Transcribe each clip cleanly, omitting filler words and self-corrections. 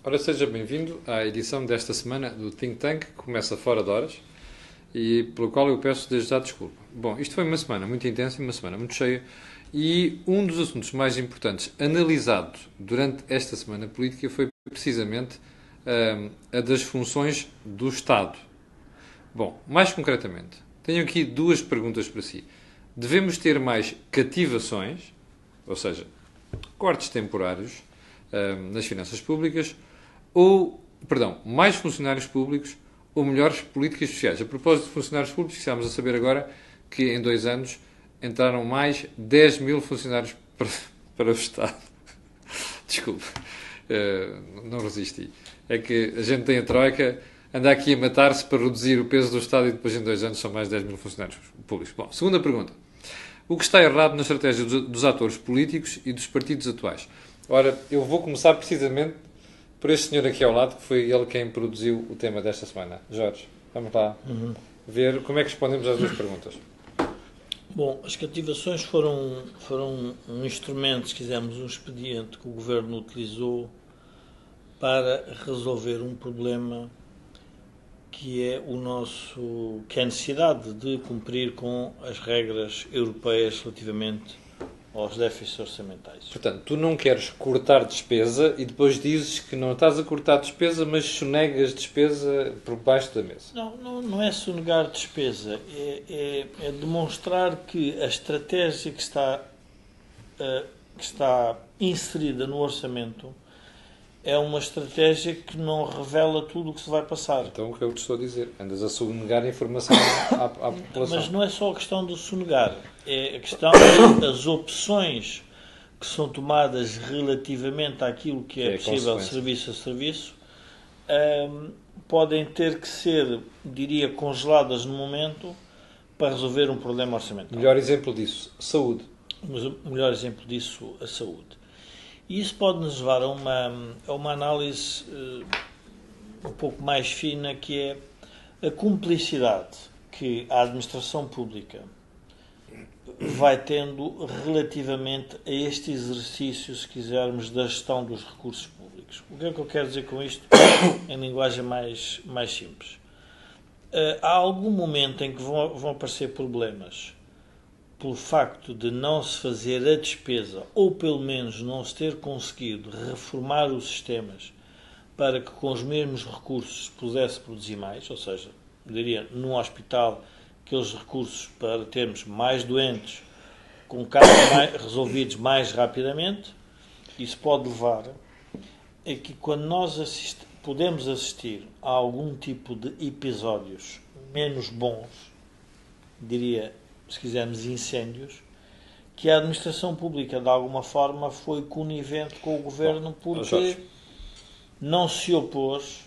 Ora, seja bem-vindo à edição desta semana do Think Tank, que começa fora de horas e pelo qual eu peço desde já desculpa. Bom, isto foi uma semana muito intensa e uma semana muito cheia e um dos assuntos mais importantes analisados durante esta semana política foi precisamente a das funções do Estado. Bom, mais concretamente, tenho aqui duas perguntas para si. Devemos ter mais cativações, ou seja, cortes temporários nas finanças públicas, mais funcionários públicos ou melhores políticas sociais? A propósito de funcionários públicos, estamos a saber agora que em 2 anos entraram mais 10 mil funcionários para o Estado. Desculpe, não resisti. É que a gente tem a Troika, anda aqui a matar-se para reduzir o peso do Estado e depois em 2 anos são mais 10 mil funcionários públicos. Bom, segunda pergunta. O que está errado na estratégia dos atores políticos e dos partidos atuais? Ora, eu vou começar precisamente por este senhor aqui ao lado, que foi ele quem produziu o tema desta semana. Jorge, vamos lá ver como é que respondemos às duas perguntas. Bom, as cativações foram um instrumento, se quisermos, um expediente que o Governo utilizou para resolver um problema que é a necessidade de cumprir com as regras europeias relativamente aos déficits orçamentais. Portanto, tu não queres cortar despesa e depois dizes que não estás a cortar despesa, mas sonegas despesa por baixo da mesa. Não é sonegar despesa, é demonstrar que a estratégia que está inserida no orçamento é uma estratégia que não revela tudo o que se vai passar. Então, o que eu te estou a dizer? Andas a sonegar a informação à população. Mas não é só a questão do sonegar. É a questão das opções que são tomadas relativamente àquilo que é possível serviço a serviço podem ter que ser, diria, congeladas no momento para resolver um problema orçamental. Melhor exemplo disso, saúde. Mas o melhor exemplo disso, a saúde. E isso pode nos levar a uma análise um pouco mais fina, que é a cumplicidade que a administração pública vai tendo relativamente a este exercício, se quisermos, da gestão dos recursos públicos. O que é que eu quero dizer com isto em linguagem mais simples? Há algum momento em que vão aparecer problemas pelo facto de não se fazer a despesa, ou pelo menos não se ter conseguido reformar os sistemas para que com os mesmos recursos pudesse produzir mais, ou seja, eu diria, num hospital, aqueles recursos para termos mais doentes com casos resolvidos mais rapidamente. Isso pode levar a que quando nós podemos assistir a algum tipo de episódios menos bons, diria, se quisermos, incêndios, que a administração pública, de alguma forma, foi conivente com o Governo porque não se opôs.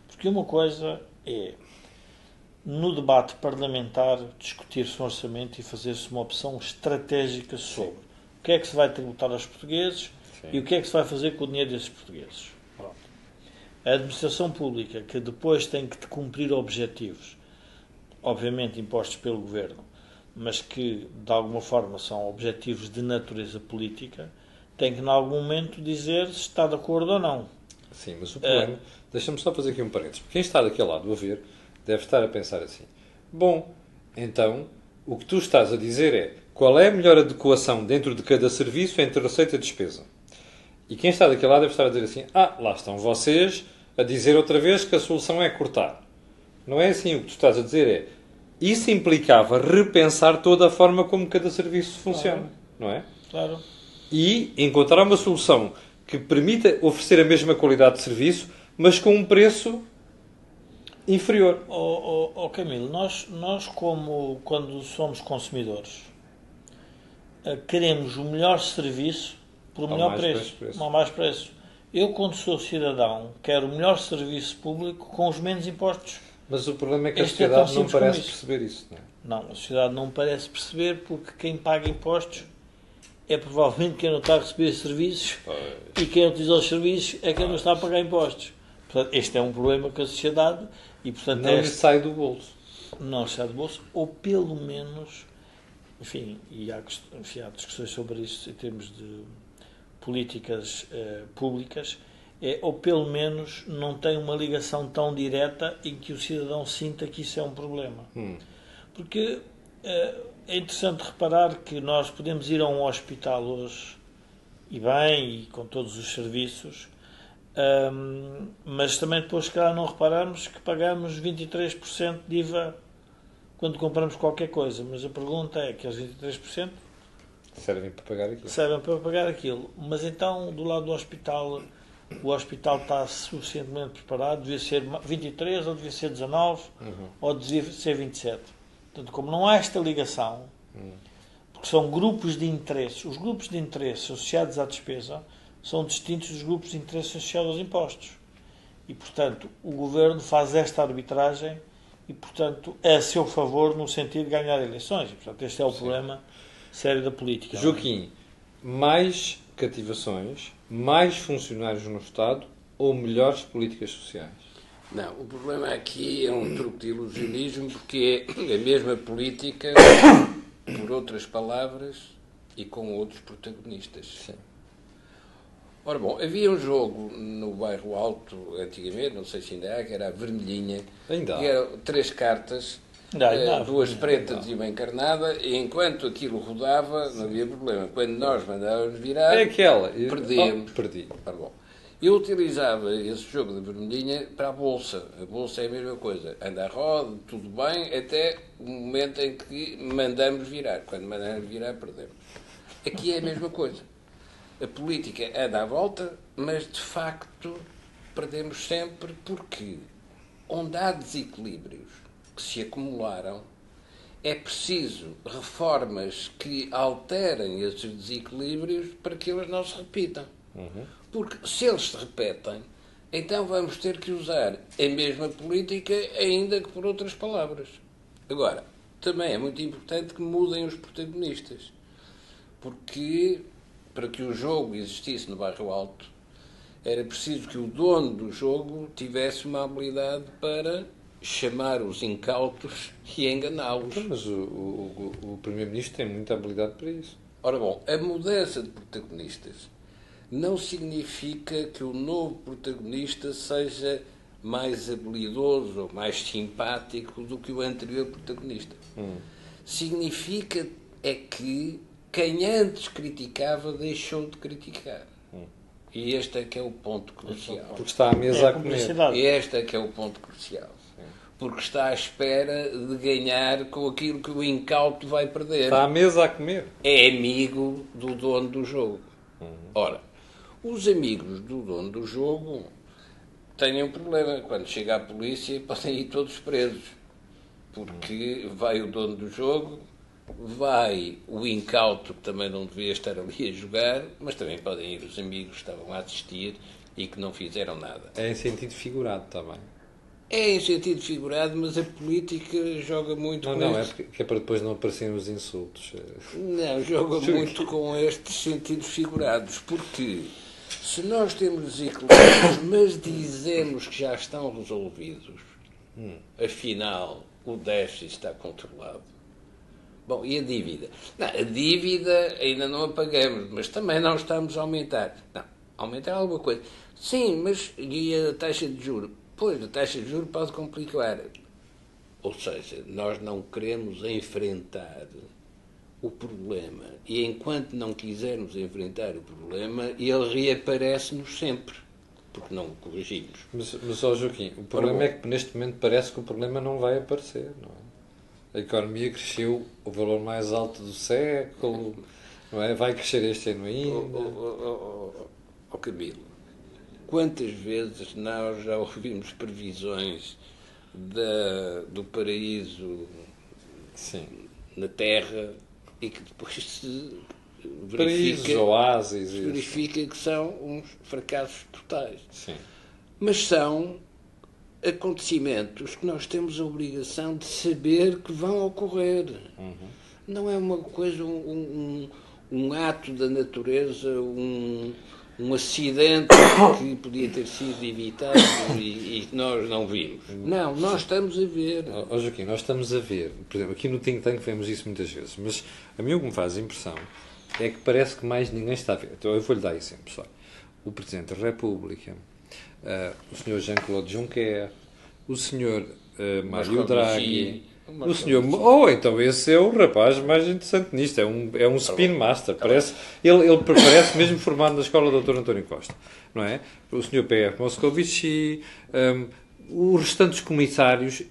Porque uma coisa é, no debate parlamentar, discutir-se um orçamento e fazer-se uma opção estratégica sobre o que é que se vai tributar aos portugueses e o que é que se vai fazer com o dinheiro desses portugueses. Pronto. A administração pública, que depois tem que cumprir objetivos, obviamente impostos pelo Governo, mas que, de alguma forma, são objetivos de natureza política, tem que, em algum momento, dizer se está de acordo ou não. Sim, mas o problema... Deixa-me só fazer aqui um parênteses. Quem está daquele lado a ver deve estar a pensar assim. Bom, então, o que tu estás a dizer é qual é a melhor adequação dentro de cada serviço entre receita e despesa. E quem está daquele lado deve estar a dizer assim, lá estão vocês a dizer outra vez que a solução é cortar. Não é assim. O que tu estás a dizer é isso implicava repensar toda a forma como cada serviço funciona, não é? Claro. E encontrar uma solução que permita oferecer a mesma qualidade de serviço, mas com um preço inferior. Camilo, nós quando somos consumidores, queremos o melhor serviço por melhor preço. Ao mais preço. Eu, quando sou cidadão, quero o melhor serviço público com os menos impostos. Mas o problema é que a sociedade não parece perceber isso, não é? Não, a sociedade não parece perceber porque quem paga impostos é provavelmente quem não está a receber serviços e quem utiliza os serviços é quem não está a pagar impostos. Portanto, este é um problema com a sociedade e, portanto, não lhe sai do bolso. Não sai do bolso, ou pelo menos, enfim, há discussões sobre isso em termos de políticas públicas, ou pelo menos não tem uma ligação tão direta em que o cidadão sinta que isso é um problema. Porque é interessante reparar que nós podemos ir a um hospital hoje, e bem, e com todos os serviços, mas também depois, se calhar, não reparamos que pagamos 23% de IVA quando compramos qualquer coisa. Mas a pergunta é que os 23% servem para pagar aquilo. servem para pagar aquilo. Mas então, do lado do hospital, o hospital está suficientemente preparado? Devia ser 23, ou devia ser 19, ou devia ser 27. Portanto, como não há esta ligação, porque são grupos de interesses, os grupos de interesses associados à despesa são distintos dos grupos de interesses associados aos impostos. E, portanto, o Governo faz esta arbitragem e, portanto, é a seu favor no sentido de ganhar eleições. E, portanto, este é o problema sério da política. Joaquim, mais cativações, mais funcionários no Estado ou melhores políticas sociais? Não, o problema aqui é um truque de ilusionismo, porque é a mesma política, por outras palavras e com outros protagonistas. Sim. Ora bom, havia um jogo no Bairro Alto, antigamente, não sei se ainda há, que era a Vermelhinha, Ainda há. que eram 3 cartas, duas pretas e uma encarnada, e enquanto aquilo rodava, não havia problema. Quando nós mandávamos virar, É aquela. perdíamos. Perdi. Ora bom, eu utilizava esse jogo da Vermelhinha para a Bolsa. A Bolsa é a mesma coisa. Anda à roda, tudo bem, até o momento em que mandamos virar. Quando mandamos virar, perdemos. Aqui é a mesma coisa. A política anda à volta, mas de facto perdemos sempre, porque onde há desequilíbrios que se acumularam, é preciso reformas que alterem esses desequilíbrios para que eles não se repitam. Porque se eles se repetem, então vamos ter que usar a mesma política, ainda que por outras palavras. Agora, também é muito importante que mudem os protagonistas, porque para que o jogo existisse no Bairro Alto, era preciso que o dono do jogo tivesse uma habilidade para chamar os incautos e enganá-los. Mas o Primeiro-Ministro tem muita habilidade para isso. Ora bom, a mudança de protagonistas não significa que o novo protagonista seja mais habilidoso ou mais simpático do que o anterior protagonista. Significa é que quem antes criticava deixou de criticar. E este é que é o ponto crucial. Porque está à mesa a comer. E este é que é o ponto crucial. Porque está à espera de ganhar com aquilo que o incauto vai perder. Está à mesa a comer. É amigo do dono do jogo. Ora, os amigos do dono do jogo têm um problema. Quando chega a polícia, podem ir todos presos. Porque vai o dono do jogo, vai o incauto, que também não devia estar ali a jogar, mas também podem ir os amigos que estavam a assistir e que não fizeram nada. É em sentido figurado também. É em sentido figurado, mas a política joga muito com Não, este... é para depois não aparecerem os insultos. Não, joga muito com estes sentidos figurados, porque se nós temos desequilíbrios, mas dizemos que já estão resolvidos, afinal o déficit está controlado. Bom, e a dívida? Não, a dívida ainda não a pagamos, mas também não estamos a aumentar. Não, aumentar alguma coisa. Sim, mas e a taxa de juros? Pois, a taxa de juros pode complicar. Ou seja, nós não queremos enfrentar o problema. E enquanto não quisermos enfrentar o problema, ele reaparece-nos sempre. Porque não o corrigimos. Mas ó Joaquim, o problema é que neste momento parece que o problema não vai aparecer, não é? A economia cresceu o valor mais alto do século, não é? Vai crescer este ano ainda. Camilo, quantas vezes nós já ouvimos previsões do paraíso na Terra e que depois se verifica que são uns fracassos totais. Sim. Mas são acontecimentos que nós temos a obrigação de saber que vão ocorrer. Não é uma coisa, um ato da natureza, um acidente que podia ter sido evitado e nós não vimos. Não, nós estamos a ver. Ó Joaquim, nós estamos a ver, por exemplo, aqui no Think Tank vemos isso muitas vezes, mas a mim o que me faz impressão é que parece que mais ninguém está a ver. Então eu vou-lhe dar exemplos. O Presidente da República, o Sr. Jean-Claude Juncker, o Sr. Mário Draghi, o Sr. Então esse é o rapaz mais interessante nisto, é um spin master, ele parece mesmo formado na escola do Dr. António Costa, não é? O Sr. P.R. Moscovici, os restantes comissários,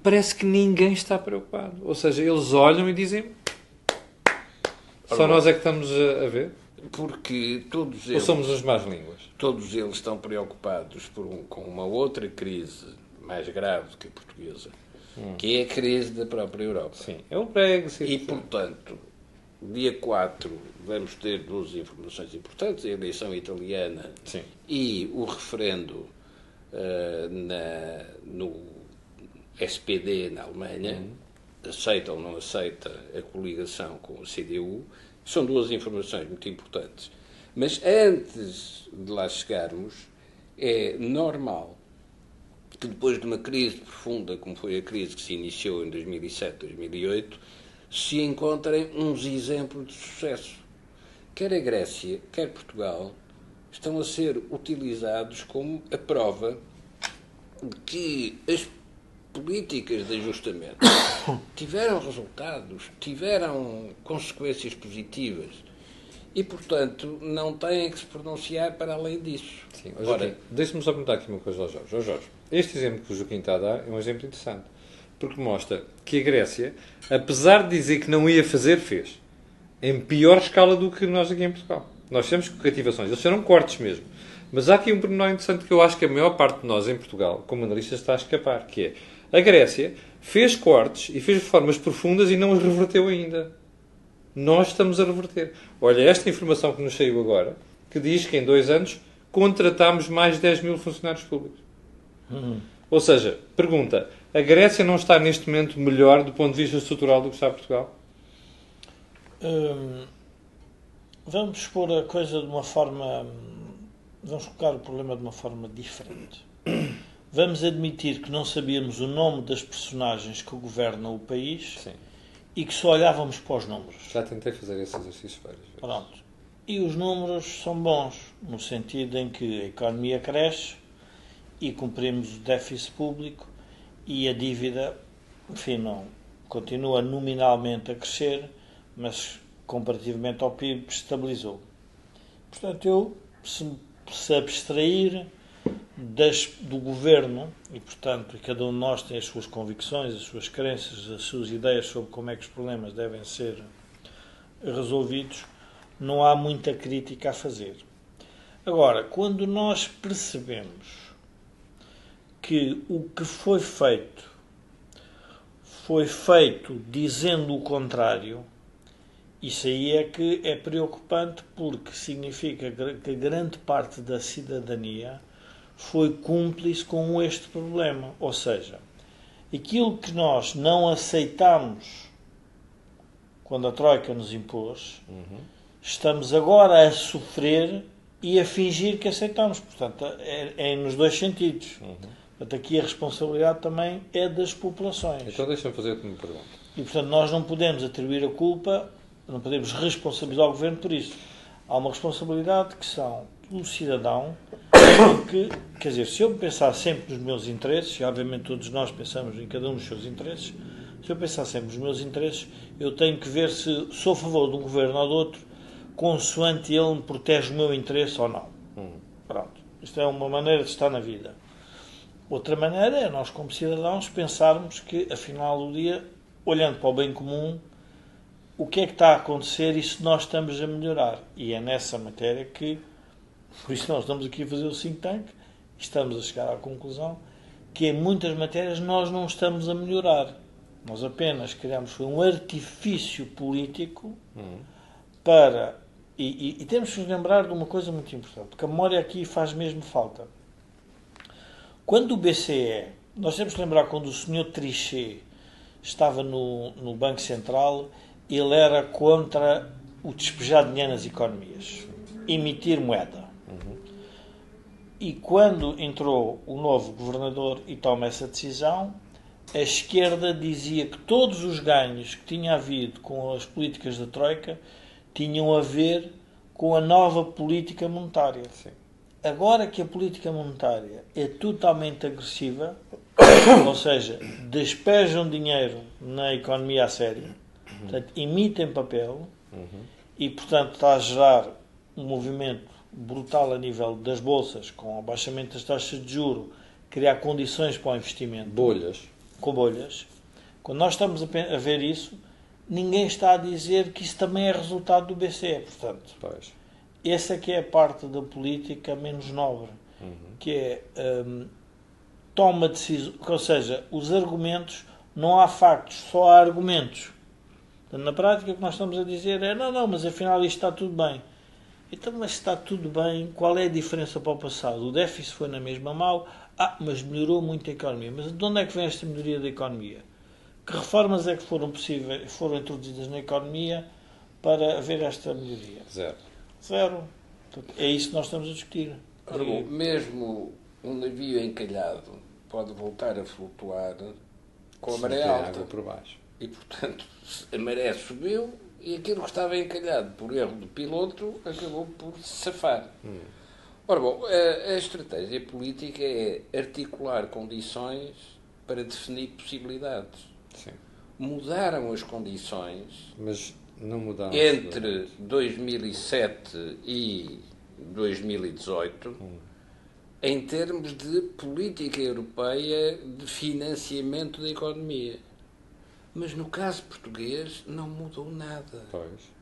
parece que ninguém está preocupado, ou seja, eles olham e dizem só nós é que estamos a ver? Porque todos eles... Ou somos as más línguas? Todos eles estão preocupados com uma outra crise mais grave do que a portuguesa, que é a crise da própria Europa. Sim, é o Brexit. E, portanto, dia 4 vamos ter duas informações importantes, a eleição italiana e o referendo no SPD na Alemanha, aceita ou não aceita a coligação com a CDU. São duas informações muito importantes. Mas antes de lá chegarmos, é normal que depois de uma crise profunda, como foi a crise que se iniciou em 2007, 2008, se encontrem uns exemplos de sucesso. Quer a Grécia, quer Portugal, estão a ser utilizados como a prova de que as políticas de ajustamento tiveram resultados, tiveram consequências positivas e, portanto, não têm que se pronunciar para além disso. Sim, deixe-me só perguntar aqui uma coisa ao Jorge. Jorge, este exemplo que o Joaquim está a dar é um exemplo interessante, porque mostra que a Grécia, apesar de dizer que não ia fazer, fez. Em pior escala do que nós aqui em Portugal. Nós temos cativações, eles fizeram cortes mesmo. Mas há aqui um pormenor interessante que eu acho que a maior parte de nós em Portugal, como analistas, está a escapar, que é a Grécia fez cortes e fez reformas profundas e não os reverteu ainda. Nós estamos a reverter. Olha, esta informação que nos saiu agora, que diz que em 2 anos contratámos mais de 10 mil funcionários públicos. Ou seja, pergunta, a Grécia não está neste momento melhor do ponto de vista estrutural do que está Portugal? Vamos pôr a coisa de uma forma... Vamos colocar o problema de uma forma diferente. Vamos admitir que não sabíamos o nome das personagens que governam o país. Sim. E que só olhávamos para os números. Já tentei fazer esse exercício várias vezes. Pronto. E os números são bons, no sentido em que a economia cresce e cumprimos o déficit público e a dívida, enfim, não continua nominalmente a crescer, mas comparativamente ao PIB estabilizou. Portanto, eu, se abstrair do governo, e portanto cada um de nós tem as suas convicções, as suas crenças, as suas ideias sobre como é que os problemas devem ser resolvidos, não há muita crítica a fazer. Agora, quando nós percebemos que o que foi feito dizendo o contrário, isso aí é que é preocupante, porque significa que grande parte da cidadania foi cúmplice com este problema. Ou seja, aquilo que nós não aceitamos quando a Troika nos impôs, estamos agora a sofrer e a fingir que aceitamos. Portanto, é nos dois sentidos. Portanto, aqui a responsabilidade também é das populações. Então deixa-me fazer-te uma pergunta. E, portanto, nós não podemos atribuir a culpa, não podemos responsabilizar o Governo por isso. Há uma responsabilidade que são do cidadão, que, quer dizer, se eu pensar sempre nos meus interesses, e obviamente todos nós pensamos em cada um dos seus interesses, se eu pensar sempre nos meus interesses, eu tenho que ver se sou a favor de um governo ou do outro, consoante ele me protege o meu interesse ou não. Pronto. Isto é uma maneira de estar na vida. Outra maneira é nós, como cidadãos, pensarmos que, afinal do dia, olhando para o bem comum, o que é que está a acontecer e se nós estamos a melhorar. E é nessa matéria que, por isso nós estamos aqui a fazer o think tank, estamos a chegar à conclusão que em muitas matérias nós não estamos a melhorar. Nós apenas criamos um artifício político para... E temos que nos lembrar de uma coisa muito importante, que a memória aqui faz mesmo falta. Quando o BCE... Nós temos que lembrar quando o Sr. Trichet estava no Banco Central, ele era contra o despejar dinheiro nas economias, emitir moeda. E quando entrou o novo governador e toma essa decisão, a esquerda dizia que todos os ganhos que tinha havido com as políticas da Troika tinham a ver com a nova política monetária. Sim. agora que a política monetária é totalmente agressiva, ou seja, despejam dinheiro na economia a sério, portanto, emitem papel e, portanto, está a gerar um movimento brutal a nível das bolsas, com o abaixamento das taxas de juros, criar condições para o investimento. Bolhas. Com bolhas. Quando nós estamos a ver isso, ninguém está a dizer que isso também é resultado do BCE. Portanto, Pois. essa é que é a parte da política menos nobre, que é toma decisões, ou seja, os argumentos, não há factos, só há argumentos. Portanto, na prática o que nós estamos a dizer é não, mas afinal isto está tudo bem. Então, mas se está tudo bem, qual é a diferença para o passado? O déficit foi na mesma mal, mas melhorou muito a economia. Mas de onde é que vem esta melhoria da economia? Que reformas é que foram introduzidas na economia para haver esta melhoria? Zero. Portanto, é isso que nós estamos a discutir. Ora bom, mesmo um navio encalhado pode voltar a flutuar com a maré alta. Água por baixo. E, portanto, a maré subiu e aquilo que estava encalhado por erro do piloto acabou por se safar. Ora bom, a estratégia política é articular condições para definir possibilidades. Sim. Mudaram as condições, mas não mudaram entre 2007 e 2018 em termos de política europeia de financiamento da economia. Mas no caso português não mudou nada. Pois.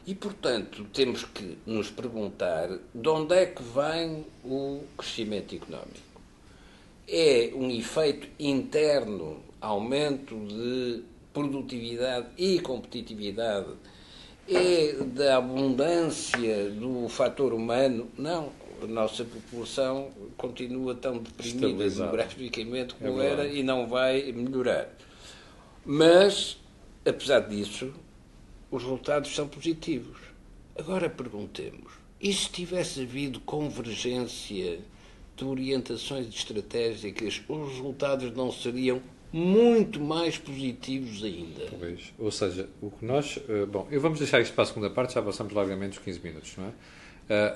E, portanto, temos que nos perguntar de onde é que vem o crescimento económico. É um efeito interno, aumento de produtividade e competitividade? É da abundância do fator humano? Não. A nossa população continua tão deprimida demograficamente como era e não vai melhorar. Mas, apesar disso, os resultados são positivos. Agora perguntemos, e se tivesse havido convergência de orientações estratégicas, os resultados não seriam muito mais positivos ainda? Pois. Ou seja, o que nós... bom, vamos deixar isto para a segunda parte, já passamos largamente os 15 minutos, não é?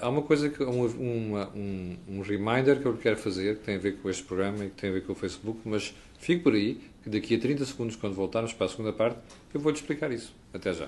Há uma coisa, um reminder que eu quero fazer, que tem a ver com este programa e que tem a ver com o Facebook, mas fique por aí, que daqui a 30 segundos, quando voltarmos para a segunda parte, eu vou-te explicar isso. Até já.